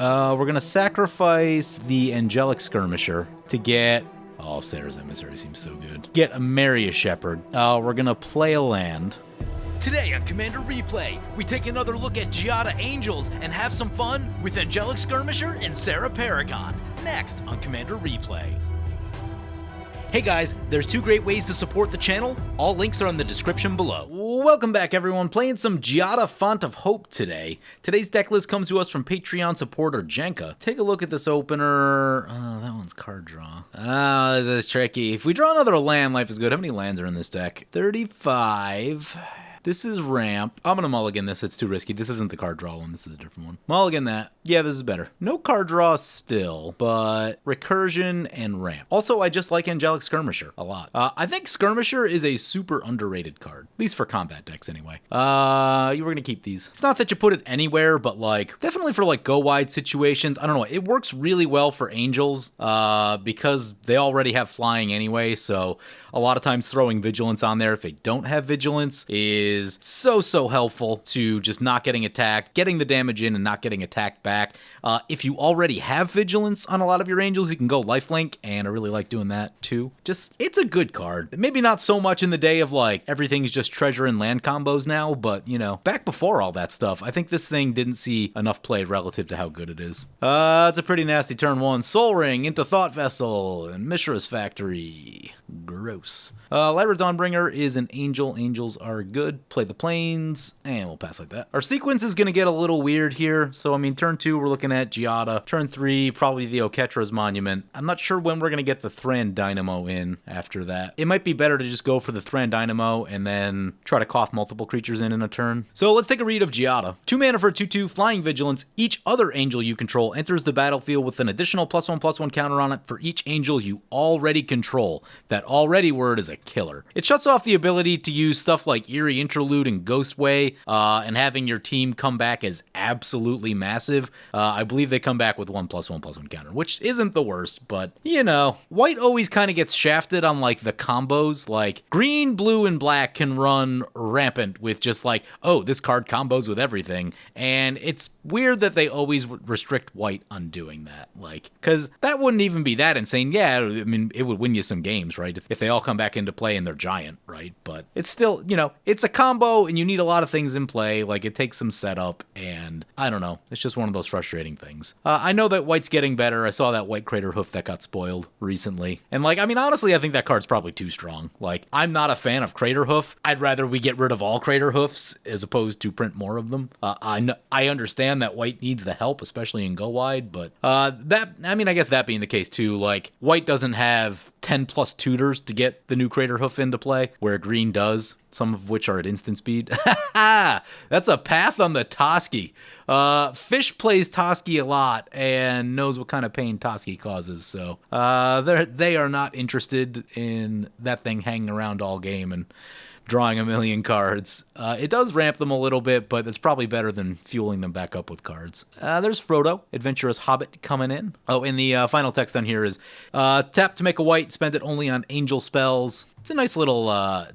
We're gonna sacrifice the Angelic Skirmisher to get... Oh, Sarah's Emissary seems so good. Get a Marius Shepherd. We're gonna play a land. Today on Commander Replay, we take another look at Giada Angels and have some fun with Angelic Skirmisher and Sarah Paragon. Next on Commander Replay. Hey guys, there's two great ways to support the channel. All links are in the description below. Welcome back, everyone. Playing some Giada Font of Hope today. Today's deck list comes to us from Patreon supporter Jenka. Take a look at this opener. Oh, that one's card draw. This is tricky. If we draw another land, life is good. How many lands are in this deck? 35. This is ramp. I'm gonna mulligan this. It's too risky. This isn't the card draw one. This is a different one. Mulligan that. Yeah, this is better. No card draw still, but recursion and ramp. Also, I just like Angelic Skirmisher a lot. I think Skirmisher is a super underrated card, at least for combat decks anyway. You were gonna keep these. It's not that you put it anywhere, but like definitely for like go wide situations. I don't know. It works really well for Angels because they already have flying anyway. So a lot of times throwing Vigilance on there if they don't have Vigilance is so helpful to just not getting attacked, getting the damage in and not getting attacked back. If you already have Vigilance on a lot of your Angels, you can go Lifelink, and I really like doing that too. Just, it's a good card. Maybe not so much in the day of like everything's just treasure and land combos now, but you know, back before all that stuff, I think this thing didn't see enough play relative to how good it is. It's a pretty nasty turn one. Soul Ring into Thought Vessel and Mishra's Factory. Gross. Lyra Dawnbringer is an angel. Angels are good. Play the planes, and we'll pass like that. Our sequence is going to get a little weird here. So, I mean, turn 2, we're looking at Giada. Turn 3, probably the Oketra's Monument. I'm not sure when we're going to get the Thran Dynamo in after that. It might be better to just go for the Thran Dynamo and then try to cough multiple creatures in a turn. So, let's take a read of Giada. 2 mana for 2/2, Flying Vigilance. Each other angel you control enters the battlefield with an additional +1/+1 counter on it for each angel you already control. That already word is a killer. It shuts off the ability to use stuff like Eerie Interlude and Ghostway, and having your team come back as absolutely massive. I believe they come back with 1/1/1 counter, which isn't the worst, but you know, white always kind of gets shafted on like the combos. Like green, blue, and black can run rampant with just like, oh, this card combos with everything, and it's weird that they always restrict white on doing that. Like, because that wouldn't even be that insane. Yeah, I mean, it would win you some games, right? If they all come back into play and they're giant, right? But it's still, you know, it's a combo and you need a lot of things in play. Like it takes some setup and I don't know. It's just one of those frustrating things. I know that white's getting better. I saw that white Crater Hoof that got spoiled recently. And like, I mean, honestly, I think that card's probably too strong. Like, I'm not a fan of Crater Hoof. I'd rather we get rid of all Crater Hoofs as opposed to print more of them. I understand that white needs the help, especially in Go Wide, but I guess that being the case too, like white doesn't have 10 plus tutors to get the new Crater Hoof into play, where green does, some of which are at instant speed. That's a path on the Toski. Fish plays Toski a lot and knows what kind of pain Toski causes, so they are not interested in that thing hanging around all game and drawing a million cards. It does ramp them a little bit, but it's probably better than fueling them back up with cards. There's Frodo, Adventurous Hobbit, coming in. Oh, and the final text on here is, tap to make a white, spend it only on angel spells. It's a nice little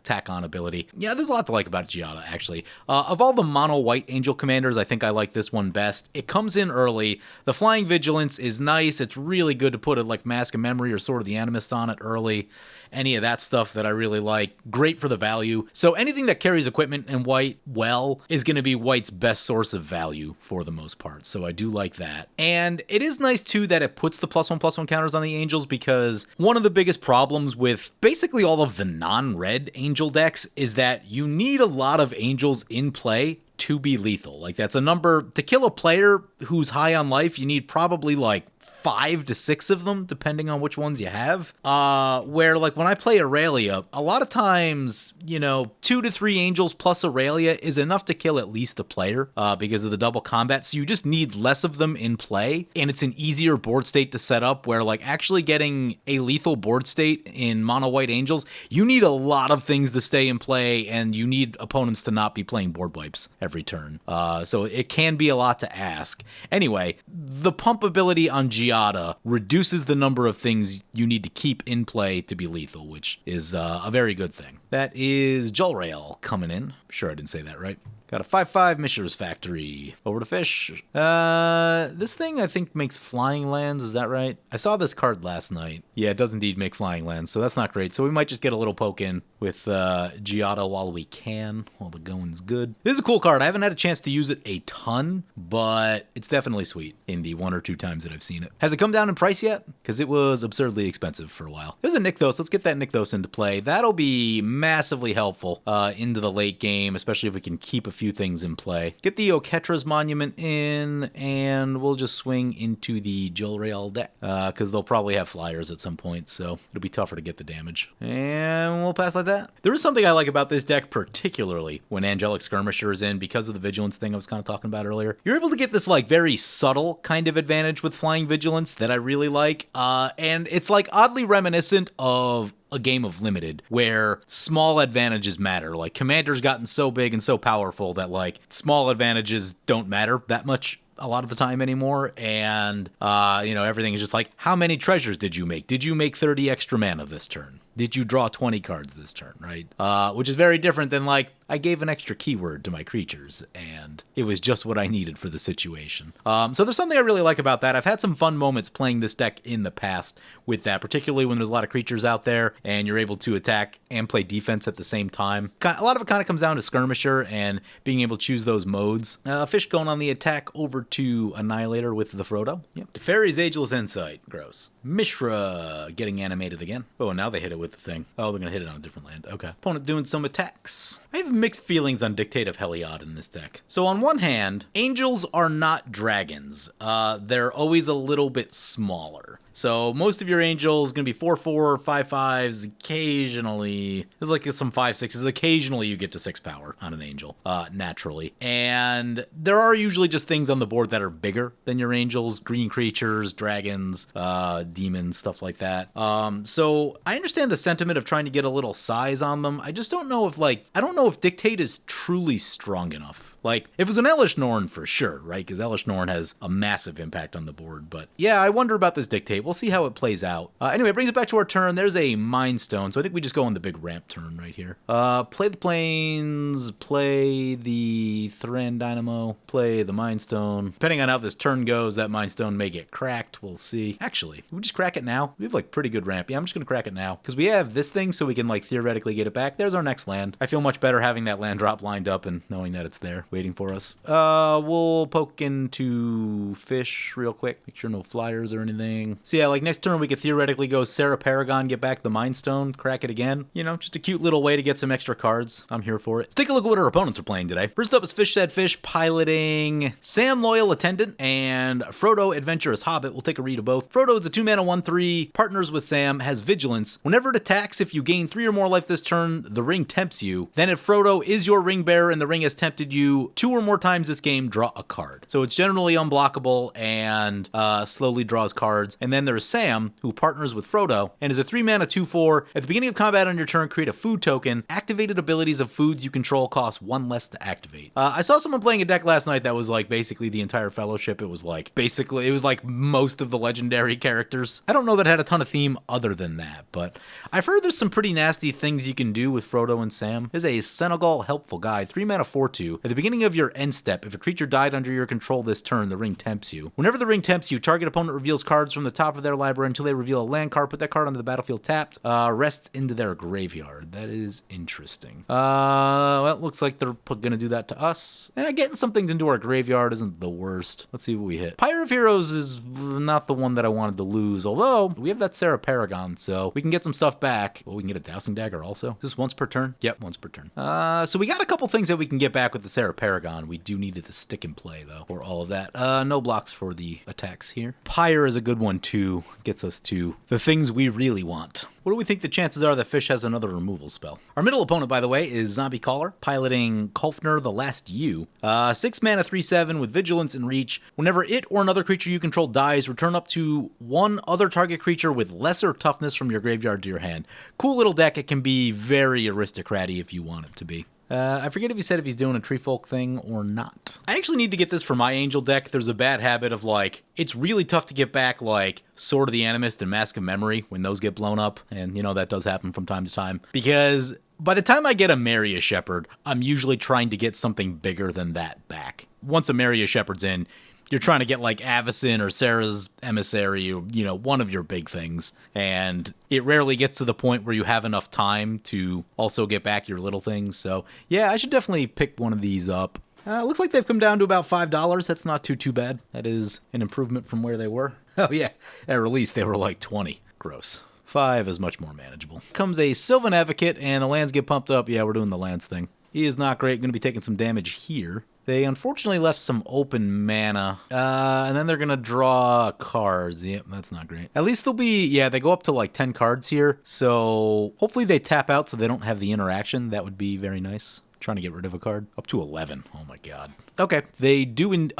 tack-on ability. Yeah, there's a lot to like about Giada, actually. Of all the mono-white angel commanders, I think I like this one best. It comes in early. The Flying Vigilance is nice. It's really good to put a like Mask of Memory or Sword of the Animist on it early. Any of that stuff that I really like. Great for the value. So anything that carries equipment in white well is going to be white's best source of value for the most part. So I do like that. And it is nice, too, that it puts the +1/+1 counters on the angels, because one of the biggest problems with basically all of the non-red angel decks is that you need a lot of angels in play to be lethal. Like, that's a number to kill a player who's high on life. You need probably like 5 to 6 of them, depending on which ones you have. Where, like, when I play Aurelia, a lot of times, you know, 2 to 3 angels plus Aurelia is enough to kill at least a player because of the double combat. So you just need less of them in play, and it's an easier board state to set up, where, like, actually getting a lethal board state in mono white angels, you need a lot of things to stay in play, and you need opponents to not be playing board wipes every turn. So it can be a lot to ask. Anyway, the pump ability on Giada reduces the number of things you need to keep in play to be lethal, which is a very good thing. That is Jolrael coming in. Sure I didn't say that right. Got a 5/5 Mishra's Factory. Over to fish. This thing I think makes flying lands, is that right? I saw this card last night. Yeah, it does indeed make flying lands, so that's not great. So we might just get a little poke in with Giada while we can, while the going's good. This is a cool card. I haven't had a chance to use it a ton, but it's definitely sweet in the 1 or 2 times that I've seen it. Has it come down in price yet? Because it was absurdly expensive for a while. There's a Nykthos. Let's get that Nykthos into play. That'll be massively helpful into the late game, especially if we can keep a few things in play. Get the Oketra's Monument in, and we'll just swing into the Jolrael deck, because they'll probably have flyers at some point, so it'll be tougher to get the damage. And we'll pass like that. There is something I like about this deck, particularly when Angelic Skirmisher is in, because of the Vigilance thing I was kind of talking about earlier. You're able to get this like very subtle kind of advantage with Flying Vigilance that I really like, and it's like oddly reminiscent of a game of Limited where small advantages matter. Like Commander's gotten so big and so powerful that like small advantages don't matter that much a lot of the time anymore, and everything is just like, how many treasures did you make? Did you make 30 extra mana this turn? Did you draw 20 cards this turn, right? Which is very different than like, I gave an extra keyword to my creatures, and it was just what I needed for the situation. So there's something I really like about that. I've had some fun moments playing this deck in the past with that, particularly when there's a lot of creatures out there, and you're able to attack and play defense at the same time. A lot of it kind of comes down to Skirmisher and being able to choose those modes. Fish going on the attack over to Annihilator with the Frodo. Yep. Teferi's Ageless Insight. Gross. Mishra getting animated again. Oh, now they hit it with the thing. Oh, they're going to hit it on a different land. Okay. Opponent doing some attacks. I have mixed feelings on Dictate of Heliod in this deck. So on one hand, angels are not dragons. They're always a little bit smaller. So most of your angels going to be 4/4, 5/5s. Occasionally, there's like some 5/6s. Occasionally you get to 6 power on an angel, naturally. And there are usually just things on the board that are bigger than your angels. Green creatures, dragons, demons, stuff like that. So I understand the sentiment of trying to get a little size on them. I just don't know if I don't know if Dictate is truly strong enough. Like, if it was an Elish Norn for sure, right? Because Elish Norn has a massive impact on the board. But yeah, I wonder about this Dictate. We'll see how it plays out. Anyway, it brings it back to our turn. There's a Mind Stone, so I think we just go on the big ramp turn right here. Play the Plains, play the Thran Dynamo, play the Mind Stone. Depending on how this turn goes, that Mind Stone may get cracked. We'll see. Actually, can we just crack it now? We have like pretty good ramp. Yeah, I'm just going to crack it now. Because we have this thing, so we can like theoretically get it back. There's our next land. I feel much better having that land drop lined up and knowing that it's there waiting for us. We'll poke into fish real quick. Make sure no flyers or anything. So yeah, like next turn we could theoretically go Sarah Paragon, get back the Mind Stone, crack it again. You know, just a cute little way to get some extra cards. I'm here for it. Let's take a look at what our opponents are playing today. First up is Fish Said Fish piloting Sam Loyal Attendant and Frodo Adventurous Hobbit. We'll take a read of both. Frodo is a 2-mana 1/3, partners with Sam, has Vigilance. Whenever it attacks, if you gain 3 or more life this turn, the ring tempts you. Then if Frodo is your ring bearer and the ring has tempted you 2 or more times this game, draw a card. So it's generally unblockable and slowly draws cards. And then there's Sam, who partners with Frodo and is a 3-mana 2/4. At the beginning of combat on your turn, create a food token. Activated abilities of foods you control cost 1 less to activate. I saw someone playing a deck last night that was like basically the entire Fellowship. It was like most of the legendary characters. I don't know that it had a ton of theme other than that, but I've heard there's some pretty nasty things you can do with Frodo and Sam. There's a Senegal Helpful Guide, 3-mana 4/2. At the beginning of your end step, if a creature died under your control this turn, the ring tempts you. Whenever the ring tempts you, target opponent reveals cards from the top of their library until they reveal a land card. Put that card onto the battlefield tapped. Rest into their graveyard. That is interesting. Well, it looks like they're going to do that to us. Getting some things into our graveyard isn't the worst. Let's see what we hit. Pyre of Heroes is not the one that I wanted to lose, although we have that Sarah Paragon, so we can get some stuff back. Oh, we can get a Dowsing Dagger also. Is this once per turn? Yep, once per turn. So we got a couple things that we can get back with the Sarah Paragon. We do need it to stick in play, though, for all of that. No blocks for the attacks here. Pyre is a good one, too. Gets us to the things we really want. What do we think the chances are that Fish has another removal spell? Our middle opponent, by the way, is Zombie Caller, piloting Colfenor, the Last You. 6-mana 3/7 with Vigilance and Reach. Whenever it or another creature you control dies, return up to 1 other target creature with lesser toughness from your graveyard to your hand. Cool little deck. It can be very aristocrat-y if you want it to be. I forget if he said if he's doing a Tree Folk thing or not. I actually need to get this for my Angel deck. There's a bad habit of, like, it's really tough to get back, like, Sword of the Animist and Mask of Memory when those get blown up. And, you know, that does happen from time to time. Because By the time I get a Maria Shepherd, I'm usually trying to get something bigger than that back. Once a Maria Shepherd's in, you're trying to get like Avacyn or Sarah's Emissary, or, you know, one of your big things. And it rarely gets to the point where you have enough time to also get back your little things. So yeah, I should definitely pick one of these up. Looks like they've come down to about $5. That's not too bad. That is an improvement from where they were. Oh yeah, at release they were like 20. Gross. 5 is much more manageable. Comes a Sylvan Advocate, and the lands get pumped up. Yeah, we're doing the lands thing. He is not great. Going to be taking some damage here. They unfortunately left some open mana, and then they're going to draw cards. Yep, that's not great. At least they'll be, yeah, they go up to like 10 cards here, so hopefully they tap out so they don't have the interaction. That would be very nice. Trying to get rid of a card. Up to 11. Oh my god. Okay. They do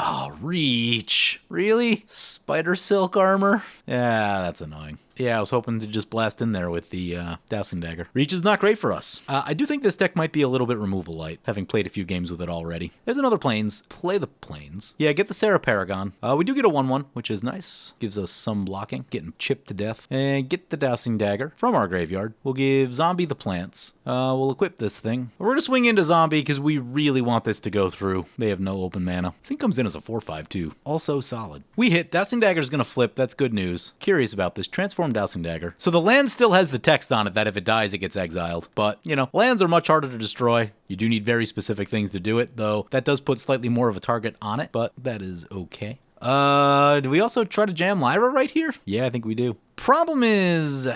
Reach. Really? Spider Silk Armor? Yeah, that's annoying. Yeah, I was hoping to just blast in there with the Dowsing Dagger. Reach is not great for us. I do think this deck might be a little bit removal light, having played a few games with it already. There's another Plains. Play the Plains. Yeah, get the Sarah Paragon. We do get a 1/1, which is nice. Gives us some blocking. Getting chipped to death. And get the Dowsing Dagger from our graveyard. We'll give Zombie the plants. We'll equip this thing. We're going to swing into Zombie because we really want this to go through. They have no open mana. This thing comes in as a 4/5 too. Also solid. We hit. Dowsing Dagger's going to flip. That's good news. Curious about this. Transform Dowsing Dagger. So the land still has the text on it that if it dies, it gets exiled. But, you know, lands are much harder to destroy. You do need very specific things to do it, though that does put slightly more of a target on it, but that is okay. Do we also try to jam Lyra right here? Yeah, I think we do. Problem is,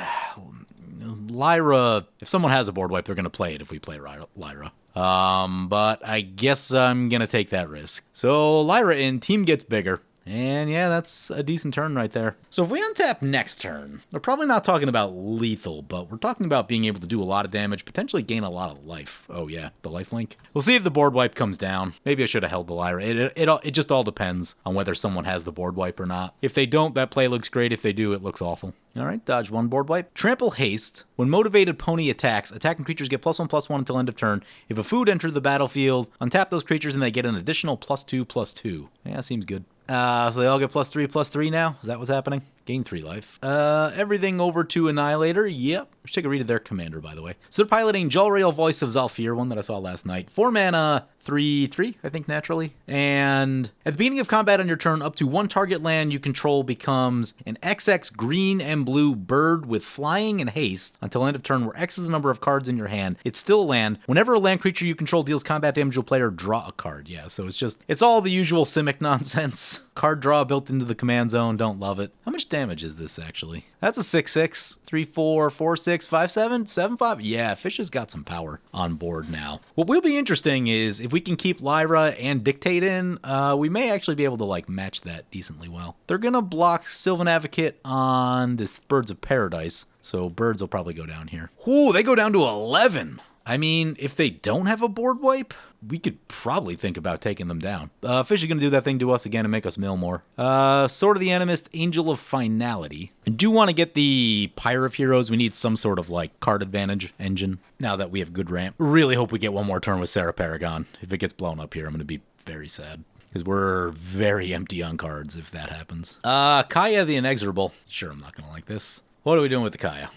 Lyra, if someone has a board wipe, they're going to play it if we play Lyra. But I guess I'm going to take that risk. So Lyra in, team gets bigger. And yeah, that's a decent turn right there. So if we untap next turn, we're probably not talking about lethal, but we're talking about being able to do a lot of damage, potentially gain a lot of life. Oh yeah, the lifelink. We'll see if the board wipe comes down. Maybe I should have held the Lyra. It just all depends on whether someone has the board wipe or not. If they don't, that play looks great. If they do, it looks awful. All right, dodge one board wipe. Trample Haste. When motivated pony attacks, attacking creatures get +1/+1 until end of turn. If a food enters the battlefield, untap those creatures and they get an additional +2/+2. Yeah, seems good. So they all get +3/+3 now? Is that what's happening? Gain 3 life. Everything over to Annihilator. Yep. Let's take a read of their commander, by the way. So they're piloting Jolrael, Voice of Zhalfir, one that I saw last night. 4 mana, 3/3, I think, naturally. And at the beginning of combat on your turn, up to 1 target land you control becomes an XX green and blue bird with flying and haste until end of turn, where X is the number of cards in your hand. It's still a land. Whenever a land creature you control deals combat damage to a player, draw a card. Yeah, so it's all the usual Simic nonsense. Card draw built into the command zone. Don't love it. How much damage is this, actually? That's a 6/6, 3/4, 4/6, 5/7, 7/5. Yeah, Fish has got some power on board now. What will be interesting is if we can keep Lyra and Dictate in, we may actually be able to like match that decently well. They're gonna block Sylvan Advocate on this Birds of Paradise, so birds will probably go down here. Ooh, they go down to 11. I mean, if they don't have a board wipe, we could probably think about taking them down. Fish is going to do that thing to us again and make us mill more. Sword of the Animist, Angel of Finality. I do want to get the Pyre of Heroes. We need some sort of, like, card advantage engine now that we have good ramp. Really hope we get one more turn with Sarah Paragon. If it gets blown up here, I'm going to be very sad. Because we're very empty on cards if that happens. Kaya the Inexorable. Sure, I'm not going to like this. What are we doing with the Kaya?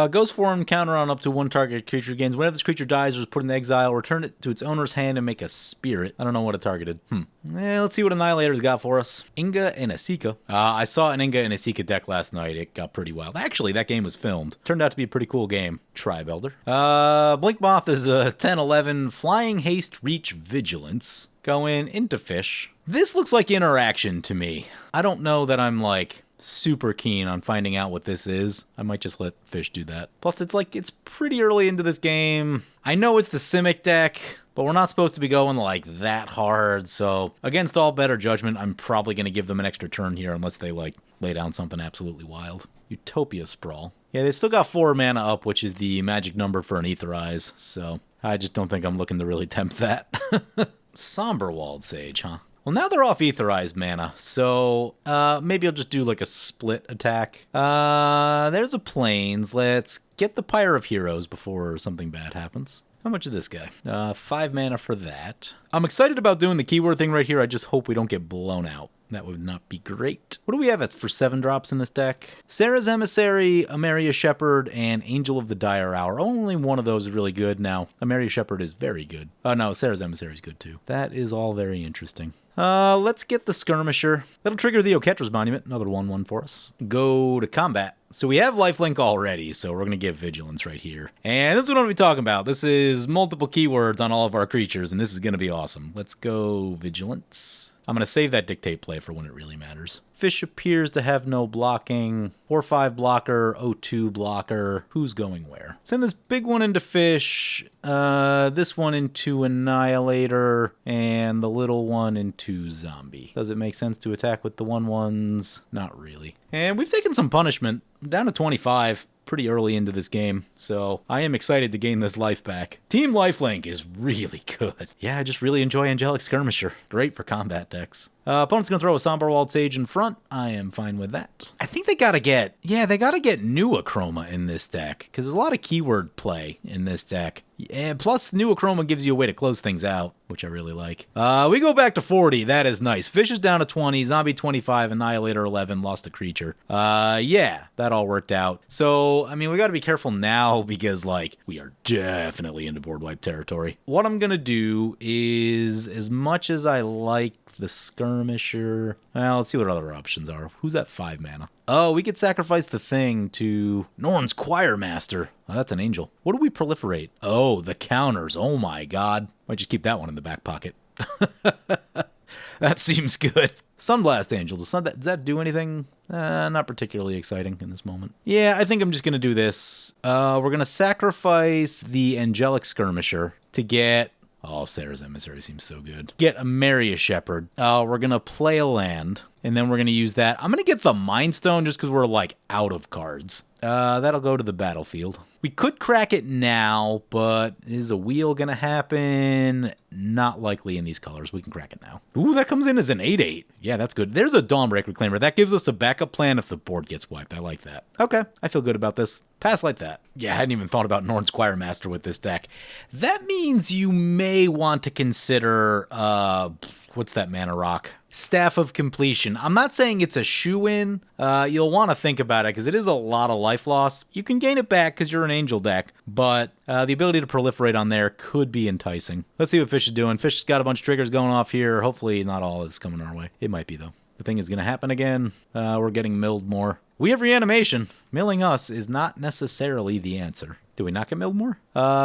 Ghost form, counter on up to 1 target creature gains. Whenever this creature dies or is put in exile, return it to its owner's hand and make a spirit. I don't know what it targeted. Let's see what Annihilator's got for us. Inga and Asika. I saw an Inga and Asika deck last night. It got pretty wild. Actually, that game was filmed. Turned out to be a pretty cool game. Tribe Elder. Blinkmoth is a 10/11. Flying Haste, Reach, Vigilance. Going into Fish. This looks like interaction to me. I don't know that I'm like super keen on finding out what this is. I might just let Fish do that. Plus, it's pretty early into this game. I know it's the Simic deck, but we're not supposed to be going like that hard. So against all better judgment, I'm probably going to give them an extra turn here unless they like lay down something absolutely wild. Utopia Sprawl. Yeah, they still got 4 mana up, which is the magic number for an Aetherize. So I just don't think I'm looking to really tempt that. Somber Walled Sage, huh? Well, now they're off Aetherized mana, so maybe I'll just do like a split attack. There's a Plains. Let's get the Pyre of Heroes before something bad happens. How much is this guy? 5 mana for that. I'm excited about doing the keyword thing right here. I just hope we don't get blown out. That would not be great. What do we have for 7 drops in this deck? Sarah's Emissary, Amaria Shepherd, and Angel of the Dire Hour. Only one of those is really good. Now, Amaria Shepherd is very good. Oh, no, Sarah's Emissary is good too. That is all very interesting. Let's get the Skirmisher. That'll trigger the Oketra's Monument. Another 1/1 for us. Go to combat. So we have Lifelink already, so we're going to get Vigilance right here. And this is what I'm going to be talking about. This is multiple keywords on all of our creatures, and this is going to be awesome. Let's go Vigilance. I'm going to save that Dictate play for when it really matters. Fish appears to have no blocking. 4/5 blocker, 0/2 blocker. Who's going where? Send this big one into Fish, this one into Annihilator, and the little one into Zombie. Does it make sense to attack with the 1/1s? Not really. And we've taken some punishment. Down to 25. Pretty early into this game, so I am excited to gain this life back. Team Lifelink is really good. Yeah, I just really enjoy Angelic Skirmisher. Great for combat decks. Opponent's gonna throw a Somberwald Sage in front. I am fine with that. I think they gotta get new Achroma in this deck, because there's a lot of keyword play in this deck. And plus, new Achroma gives you a way to close things out, which I really like. We go back to 40. That is nice. Fish is down to 20. Zombie 25. Annihilator 11. Lost a creature. Yeah, that all worked out. So, I mean, we gotta be careful now because, like, we are definitely into board wipe territory. What I'm gonna do is, as much as I like the Skirmisher, well, let's see what other options are. Who's at 5 mana? Oh, we could sacrifice the thing to Norn's Choir Master. Oh, that's an angel. What do we proliferate? Oh, the counters. Oh my god. Might just keep that one in the back pocket. That seems good. Sunblast Angel. Does that do anything? Not particularly exciting in this moment. Yeah, I think I'm just going to do this. We're going to sacrifice the Angelic Skirmisher to get... Oh, Sarah's Emissary seems so good. Get Amaria Shepherd. We're going to play a land, and then we're going to use that. I'm going to get the Mind Stone just because we're, like, out of cards. That'll go to the battlefield. We could crack it now, but is a wheel going to happen? Not likely in these colors. We can crack it now. Ooh, that comes in as an 8/8. Yeah, that's good. There's a Dawnbreak Reclaimer. That gives us a backup plan if the board gets wiped. I like that. Okay, I feel good about this. Pass like that. Yeah, I hadn't even thought about Norn's Choir Master with this deck. That means you may want to consider, what's that mana rock? Staff of Completion. I'm not saying it's a shoe-in. You'll want to think about it because it is a lot of life loss. You can gain it back because you're an angel deck, but the ability to proliferate on there could be enticing. Let's see what Fish is doing. Fish has got a bunch of triggers going off here. Hopefully not all is coming our way. It might be, though. The thing is going to happen again. We're getting milled more. We have reanimation. Milling us is not necessarily the answer. Do we not get milled more?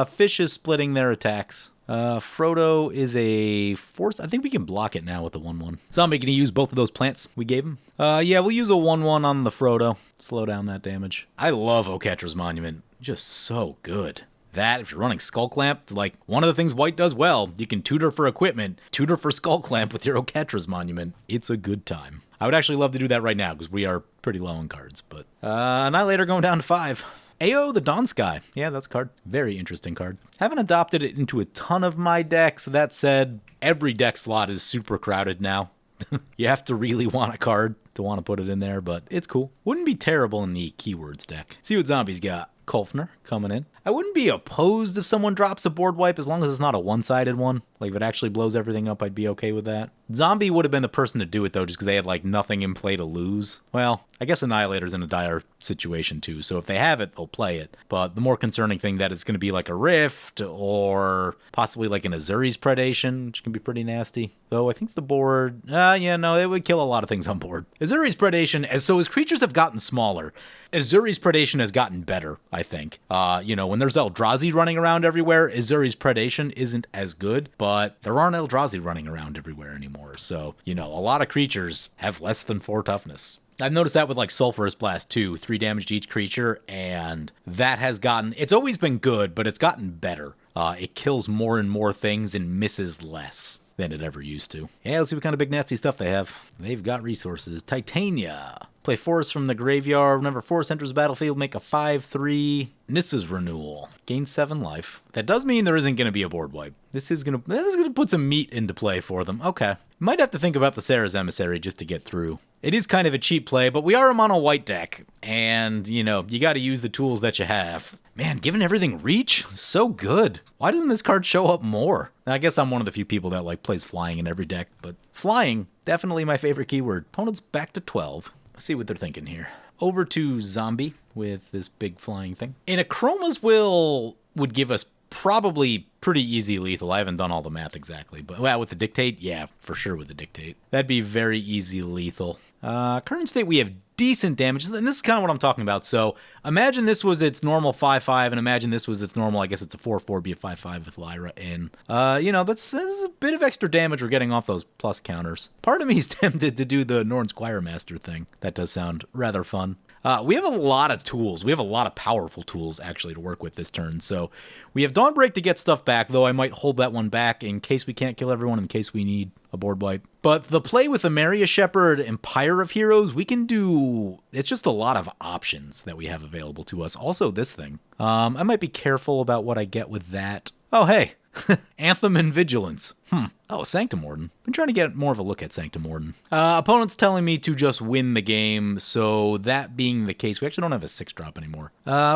Fish is splitting their attacks. Frodo is a force. I think we can block it now with the 1/1. Zombie, can he use both of those plants we gave him? Yeah, we'll use a 1/1 on the Frodo. Slow down that damage. I love Oketra's Monument. Just so good. That, if you're running Skull Clamp, it's like one of the things White does well. You can tutor for equipment, tutor for Skull Clamp with your Oketra's Monument. It's a good time. I would actually love to do that right now because we are pretty low on cards. But Annihilator going down to 5. Ao the Dawn Sky. Yeah, that's a card. Very interesting card. Haven't adopted it into a ton of my decks. That said, every deck slot is super crowded now. You have to really want a card to want to put it in there, but it's cool. Wouldn't be terrible in the keywords deck. See what Zombie's got. Colfenor coming in. I wouldn't be opposed if someone drops a board wipe as long as it's not a one-sided one. Like, if it actually blows everything up, I'd be okay with that. Zombie would have been the person to do it, though, just because they had, like, nothing in play to lose. Well, I guess Annihilator's in a dire situation, too, so if they have it, they'll play it. But the more concerning thing that it's going to be like a Rift, or possibly like an Azuri's Predation, which can be pretty nasty. Though I think the board... yeah, no, it would kill a lot of things on board. Azuri's Predation, so as creatures have gotten smaller, Azuri's Predation has gotten better, I think. You know, when there's Eldrazi running around everywhere, Azuri's Predation isn't as good, but there aren't Eldrazi running around everywhere anymore. So, you know, a lot of creatures have less than 4 toughness. I've noticed that with like Sulphurous Blast too, 3 damage to each creature, and that has gotten, it's always been good, but it's gotten better. It kills more and more things and misses less than it ever used to. Yeah, let's see what kind of big nasty stuff they have. They've got resources. Titania. Play Forest from the graveyard. Whenever Forest enters the battlefield, make a 5/3 Nissa's Renewal. Gain 7 life. That does mean there isn't going to be a board wipe. This is going to put some meat into play for them. Okay. Might have to think about the Sarah's Emissary just to get through. It is kind of a cheap play, but we are a mono white deck. And, you know, you got to use the tools that you have. Man, giving everything reach? So good. Why doesn't this card show up more? I guess I'm one of the few people that, like, plays flying in every deck. But flying, definitely my favorite keyword. Opponent's back to 12. Let's see what they're thinking here. Over to Zombie with this big flying thing. And a Chroma's Will would give us probably pretty easy lethal. I haven't done all the math exactly, but with the Dictate, yeah, for sure with the Dictate. That'd be very easy lethal. Current state, we have decent damage, and this is kind of what I'm talking about. So imagine this was its normal 5/5, and imagine this was its normal, I guess it's a 4/4, be a 5/5 with Lyra in. You know, that's a bit of extra damage we're getting off those plus counters. Part of me is tempted to do the Norn Squire Master thing. That does sound rather fun. We have a lot of tools. We have a lot of powerful tools, actually, to work with this turn. So we have Dawnbreak to get stuff back, though I might hold that one back in case we can't kill everyone, in case we need a board wipe. But the play with Amaria Shepherd and Pyre of Heroes, we can do... It's just a lot of options that we have available to us. Also, this thing. I might be careful about what I get with that. Oh, hey. Anthem and Vigilance. Oh, Sanctum Warden. Been trying to get more of a look at Sanctum Warden. Opponent's telling me to just win the game, so that being the case, we actually don't have a 6-drop anymore.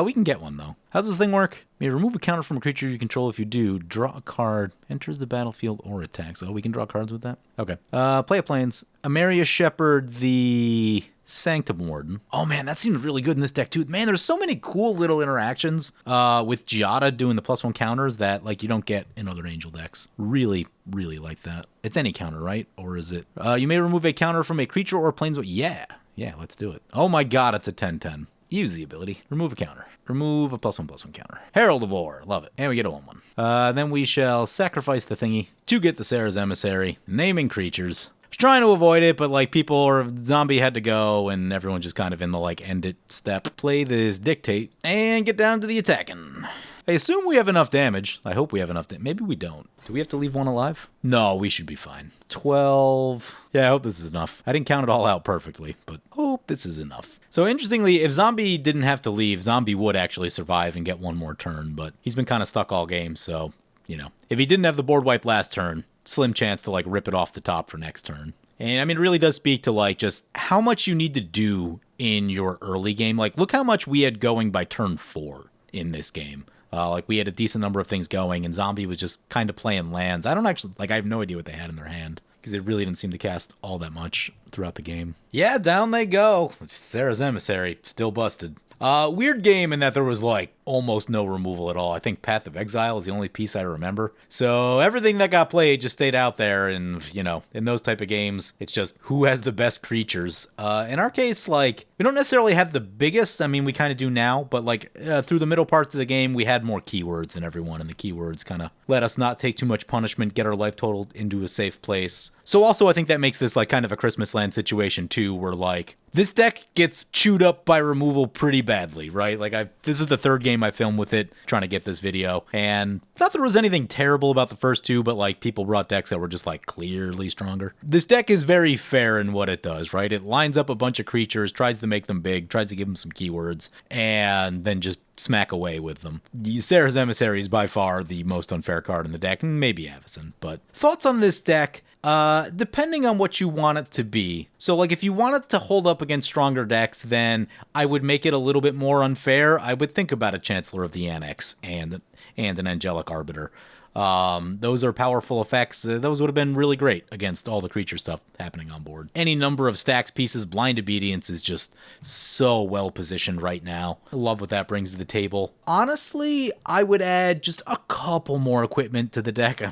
We can get one, though. How's this thing work? You may remove a counter from a creature you control. If you do, draw a card, enters the battlefield, or attacks. Oh, we can draw cards with that? Okay. Play a Plains. Amaria Shepherd, the... Sanctum Warden. Oh man, that seems really good in this deck too. Man, there's so many cool little interactions with Giada doing the +1 counters that like you don't get in other Angel decks. Really, really like that. It's any counter, right? Or is it? You may remove a counter from a creature or planeswalker. Yeah, let's do it. Oh my god, it's a 10/10. Use the ability. Remove a counter. Remove a +1/+1 counter. Herald of War. Love it. And we get a 1/1. Then we shall sacrifice the thingy to get the Sarah's Emissary. Naming creatures. Was trying to avoid it, but like people or Zombie had to go, and everyone's just kind of in the like end it step. Play this Dictate and get down to the attacking. I assume we have enough damage. I hope we have enough damage. Maybe we don't. Do we have to leave one alive? No, we should be fine. 12. Yeah, I hope this is enough. I didn't count it all out perfectly, but hope this is enough. So interestingly, if Zombie didn't have to leave, Zombie would actually survive and get one more turn, but he's been kind of stuck all game, so, you know. If he didn't have the board wipe last turn, slim chance to like rip it off the top for next turn. And I mean, it really does speak to like just how much you need to do in your early game. Like, look how much we had going by turn 4 in this game. Like, we had a decent number of things going, and Zombie was just kind of playing lands. I don't actually, like, I have no idea what they had in their hand, because they really didn't seem to cast all that much throughout the game. Yeah, down they go. Sarah's Emissary, still busted. Weird game in that there was, like, almost no removal at all. I think Path of Exile is the only piece I remember. So everything that got played just stayed out there, and, you know, in those type of games, it's just who has the best creatures. In our case, like, we don't necessarily have the biggest. I mean, we kind of do now, but, like, through the middle parts of the game, we had more keywords than everyone, and the keywords kind of let us not take too much punishment, get our life total into a safe place. So also, I think that makes this, like, kind of a Christmas land situation, too, where, like, this deck gets chewed up by removal pretty badly, right? Like, this is the third game I filmed with it, trying to get this video, and thought there was anything terrible about the first two, but, like, people brought decks that were just, like, clearly stronger. This deck is very fair in what it does, right? It lines up a bunch of creatures, tries to make them big, tries to give them some keywords, and then just smack away with them. Sarah's Emissary is by far the most unfair card in the deck, maybe Avacyn, but thoughts on this deck? Depending on what you want it to be. So, like, if you want it to hold up against stronger decks, then I would make it a little bit more unfair. I would think about a Chancellor of the Annex and an Angelic Arbiter. Those are powerful effects. Those would have been really great against all the creature stuff happening on board. Any number of stacks pieces. Blind Obedience is just so well positioned right now. I love what that brings to the table. Honestly, I would add just a couple more equipment to the deck.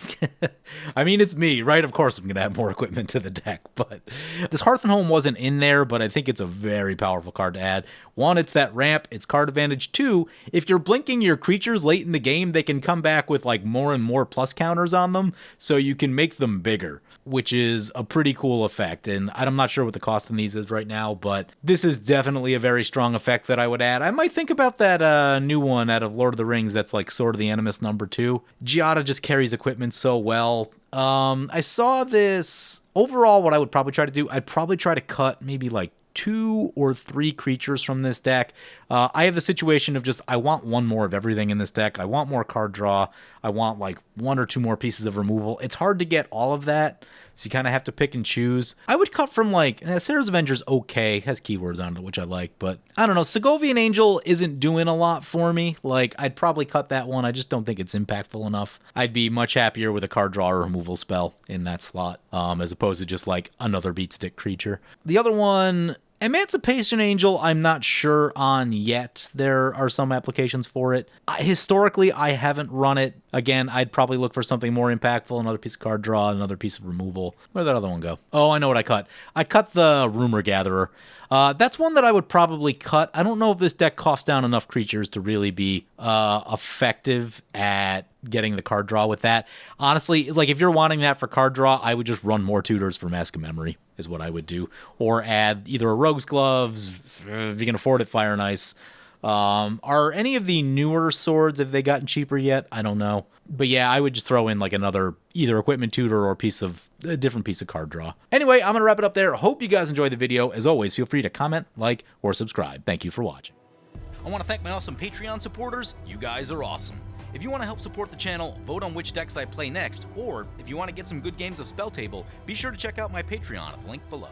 I mean, it's me, right? Of course I'm going to add more equipment to the deck, but this Hearth and Home wasn't in there, but I think it's a very powerful card to add. One, it's that ramp, it's card advantage. Two, if you're blinking your creatures late in the game, they can come back with like more and more plus counters on them, so you can make them bigger, which is a pretty cool effect. And I'm not sure what the cost on these is right now, but this is definitely a very strong effect that I would add. I might think about that new one out of Lord of the Rings that's like Sword of the Animus #2. Giada just carries equipment so well. I saw this. Overall, what I would probably try to do, I'd probably try to cut maybe like 2 or 3 creatures from this deck. I have the situation of just, I want one more of everything in this deck. I want more card draw. I want like 1 or 2 more pieces of removal. It's hard to get all of that, so you kind of have to pick and choose. I would cut from like, Sarah's Avenger's okay, has keywords on it, which I like, but I don't know. Segovian Angel isn't doing a lot for me. Like, I'd probably cut that one. I just don't think it's impactful enough. I'd be much happier with a card draw or removal spell in that slot, as opposed to just like another beat stick creature. The other one, Emancipation Angel, I'm not sure on yet. There are some applications for it. Historically, I haven't run it. Again, I'd probably look for something more impactful, another piece of card draw, another piece of removal. Where'd that other one go? Oh, I know what I cut. I cut the Rumor Gatherer. That's one that I would probably cut. I don't know if this deck coughs down enough creatures to really be effective at getting the card draw with that. Honestly, like if you're wanting that for card draw, I would just run more tutors for Mask of Memory is what I would do. Or add either a Rogue's Gloves, if you can afford it, Fire and Ice. Are any of the newer swords, have they gotten cheaper yet? I don't know. But yeah, I would just throw in like another either equipment tutor or a different piece of card draw. Anyway, I'm going to wrap it up there. Hope you guys enjoyed the video. As always, feel free to comment, like, or subscribe. Thank you for watching. I want to thank my awesome Patreon supporters. You guys are awesome. If you want to help support the channel, vote on which decks I play next, or if you want to get some good games of Spell Table, be sure to check out my Patreon at the link below.